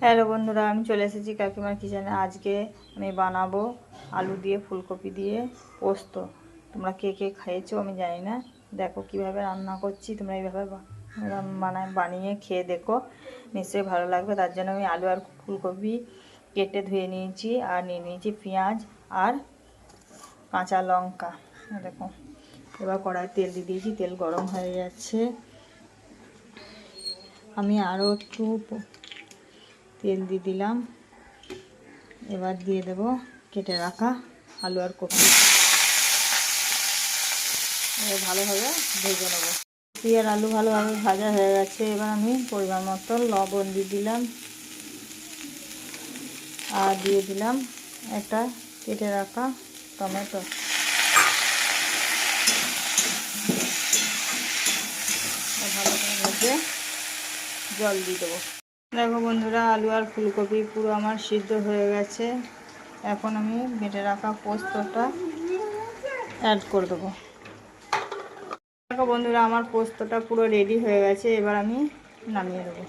Hello বন্ধুরা, আমি চলে এসেছি কাকিমার কিচেনে। আজকে আমি বানাবো আলু দিয়ে ফুলকপি দিয়ে পোস্ত। তোমরা কে কে খেয়েছো আমি জানি না। দেখো কিভাবে রান্না করছি, তোমরা এইভাবে বানিয়ে খেয়ে দেখো, নিশ্চয়ই ভালো লাগবে। তার জন্য আমি আলু আর ফুলকপি কেটে ধুয়ে নিয়েছি, আর নিয়ে নিয়েছি পেঁয়াজ আর কাঁচা লঙ্কা। দেখো, এবার কড়াইয়ে তেল দিয়ে দিয়েছি, তেল গরম হয়ে যাচ্ছে। আমি আরও একটু তেল দিয়ে দিলাম। এবার দিয়ে দেব কেটে রাখা আলু আর কপি। এবার ভালোভাবে ভেজে নেব। কপি আর আলু ভালোভাবে ভাজা হয়ে গেছে। এবার আমি পরিমাণ মতো লবণ দিয়ে দিলাম, আর দিয়ে দিলাম একটা কেটে রাখা টমেটো। ভালো করে ভেজে জল দিয়ে দেবো। দেখো বন্ধুরা, আলু আর ফুলকপি পুরো আমার সিদ্ধ হয়ে গেছে। এখন আমি বেটে রাখা পোস্তটা অ্যাড করে দেবো। দেখো বন্ধুরা, আমার পোস্তটা পুরো রেডি হয়ে গেছে। এবার আমি নামিয়ে দেবো।